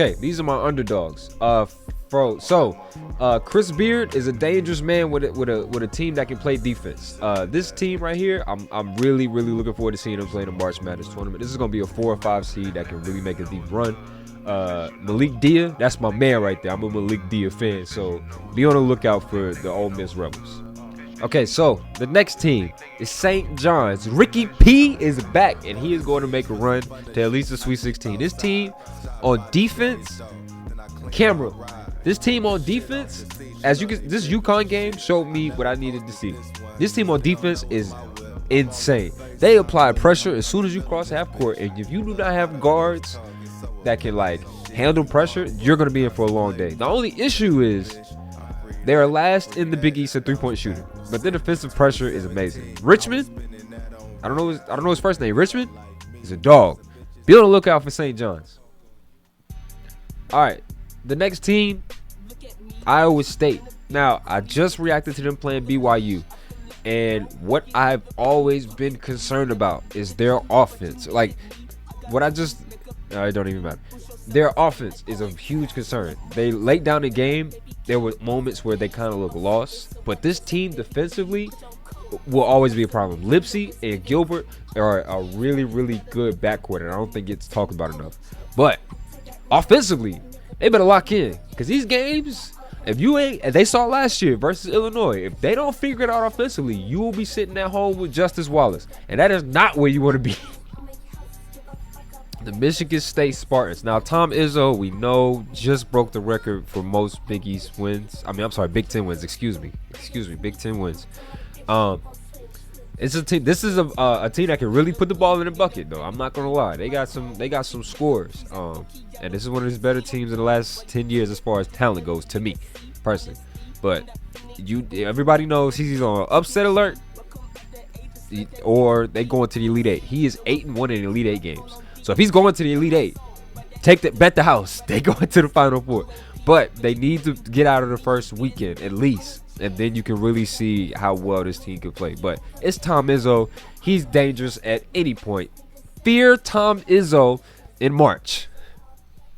Okay, these are my underdogs. Chris Beard is a dangerous man with a team that can play defense. This team right here, I'm really looking forward to seeing them play in the March Madness tournament. This is gonna be a 4 or 5 seed that can really make a deep run. Malik Dia, that's my man right there. I'm a Malik Dia fan, so be on the lookout for the Ole Miss Rebels. Okay, so the next team is St. John's. Ricky P is back, and he is going to make a run to at least the Sweet 16. This team on defense, camera. This team on defense, as you can, this UConn game showed me what I needed to see. This team on defense is insane. They apply pressure as soon as you cross half court, and if you do not have guards that can like handle pressure, you're going to be in for a long day. The only issue is they are last in the Big East at 3-point shooting, but their defensive pressure is amazing. Richmond, I don't know his first name. Richmond, he's a dog. Be on the lookout for St. John's. All right, the next team, Iowa State. Now, I just reacted to them playing BYU, and what I've always been concerned about is their offense. Like, it don't even matter. Their offense is a huge concern. They laid down the game. There were moments where they kind of look lost, but this team defensively will always be a problem. Lipsy and Gilbert are a really good backcourt, and I don't think it's talked about enough. But offensively, they better lock in, because these games, if they saw last year versus Illinois, if they don't figure it out offensively, you will be sitting at home with Justice Wallace, and that is not where you want to be. The Michigan State Spartans. Now, Tom Izzo, we know, just broke the record for most Big East wins. Big Ten wins. Excuse me, Big Ten wins. It's a team. This is a team that can really put the ball in the bucket, though. I'm not gonna lie. They got some scores. And this is one of his better teams in the last 10 years as far as talent goes, to me, personally. But everybody knows he's on upset alert, or they going to the Elite Eight. He is 8-1 in Elite Eight games. So if he's going to the Elite Eight, bet the house. They going to the Final Four. But they need to get out of the first weekend at least, and then you can really see how well this team can play. But it's Tom Izzo. He's dangerous at any point. Fear Tom Izzo in March.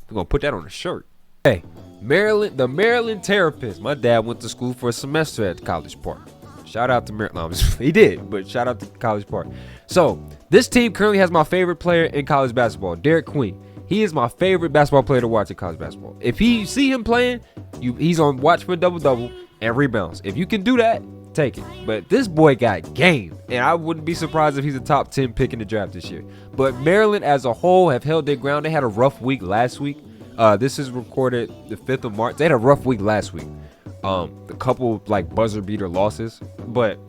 We're going to put that on a shirt. Hey, the Maryland Terrapins. My dad went to school for a semester at College Park. Shout out to Maryland. No, he did, but shout out to College Park. So, this team currently has my favorite player in college basketball, Derek Queen. He is my favorite basketball player to watch in college basketball. If you see him playing, he's on watch for a double-double and rebounds. If you can do that, take it. But this boy got game, and I wouldn't be surprised if he's a top 10 pick in the draft this year. But Maryland as a whole have held their ground. They had a rough week last week. This is recorded the 5th of March. They had a rough week last week. A couple like buzzer beater losses, but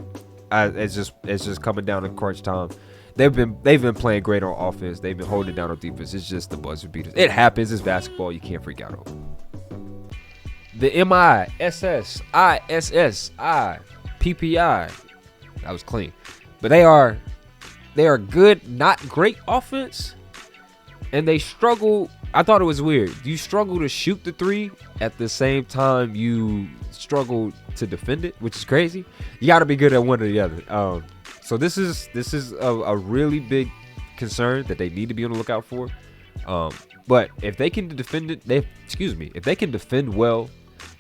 it's just coming down to crunch time. They've been playing great on offense. They've been holding it down on defense. It's just the buzzer beaters. It happens. It's basketball. You can't freak out over. The MISSISSI that was clean, but they are good, not great offense, and they struggle. I thought it was weird. You struggle to shoot the three at the same time you struggle to defend it, which is crazy. You got to be good at one or the other. So this is a really big concern that they need to be on the lookout for. But if they can defend it, if they can defend well,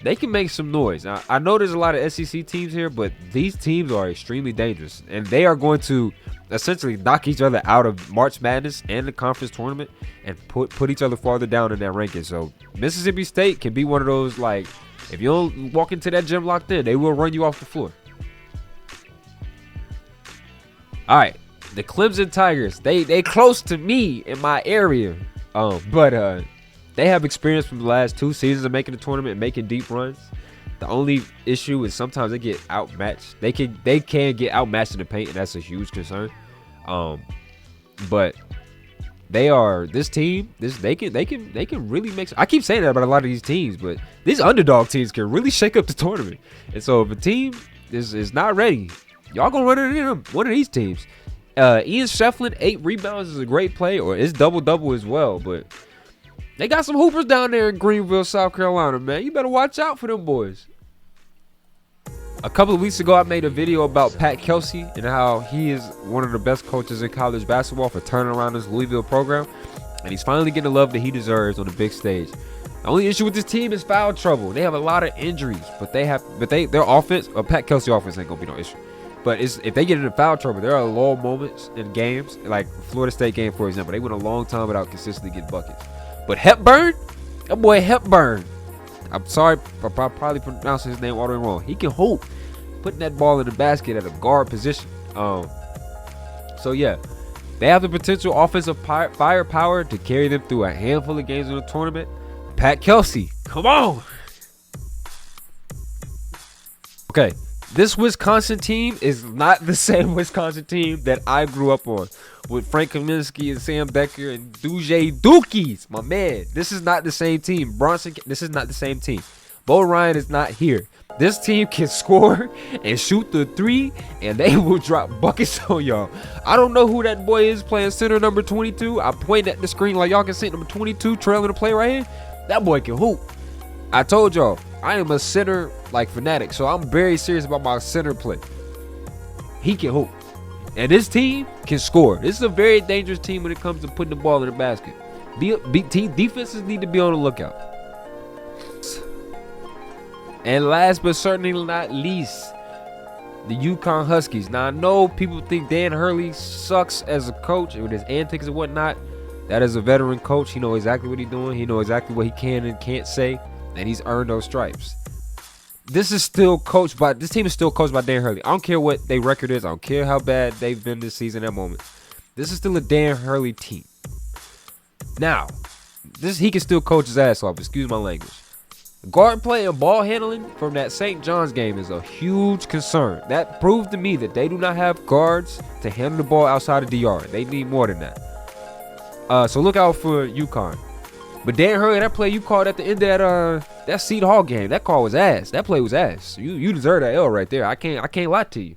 they can make some noise. Now, I know there's a lot of SEC teams here, but these teams are extremely dangerous, and they are going to essentially knock each other out of March Madness and the conference tournament and put each other farther down in that ranking. So Mississippi State can be one of those, like, if you don't walk into that gym locked in, they will run you off the floor. All right, the Clemson Tigers, they close to me in my area, but they have experience from the last 2 seasons of making the tournament and making deep runs. The only issue is sometimes they get outmatched. They can get outmatched in the paint, and that's a huge concern. But this team they can really make. I keep saying that about a lot of these teams, but these underdog teams can really shake up the tournament. And so if a team is not ready, y'all gonna run into one of these teams. Ian Shefflin, 8 rebounds is a great play, or it's double-double as well, but they got some hoopers down there in Greenville, South Carolina, man. You better watch out for them boys. A couple of weeks ago, I made a video about Pat Kelsey and how he is one of the best coaches in college basketball for turning around this Louisville program. and he's finally getting the love that he deserves on the big stage. The only issue with this team is foul trouble. They have a lot of injuries, but their offense, Pat Kelsey offense ain't gonna be no issue. But if they get into foul trouble, there are lull moments in games, like Florida State game, for example. They went a long time without consistently getting buckets. But Hepburn, that boy Hepburn, I'm sorry, I probably pronouncing his name all the way wrong. He can hoop, putting that ball in the basket at a guard position. So yeah, they have the potential offensive firepower to carry them through a handful of games in the tournament. Pat Kelsey, come on. Okay, this Wisconsin team is not the same Wisconsin team that I grew up on with Frank Kaminsky and Sam Becker and Duje Dookies. My man, this is not the same team. Bronson, this is not the same team. Bo Ryan is not here. This team can score and shoot the three, and they will drop buckets on y'all. I don't know who that boy is playing center number 22. I point at the screen like y'all can see number 22 trailing the play right here. That boy can hoop. I told y'all, I am a center like fanatic, so I'm very serious about my center play. He can hoop. And this team can score. This is a very dangerous team when it comes to putting the ball in the basket. Defenses need to be on the lookout. And last but certainly not least, the UConn Huskies. Now, I know people think Dan Hurley sucks as a coach with his antics and whatnot. That is a veteran coach. He knows exactly what he's doing. He knows exactly what he can and can't say. And he's earned those stripes. This team is still coached by Dan Hurley. I don't care what their record is. I don't care how bad they've been this season at the moment. This is still a Dan Hurley team. Now, he can still coach his ass off. Excuse my language. Guard play and ball handling from that St. John's game is a huge concern. That proved to me that they do not have guards to handle the ball outside of DR. They need more than that. So look out for UConn. But Dan Hurley, that play you called at the end of that Seton Hall game, that call was ass. That play was ass. You deserve that L right there. I can't lie to you.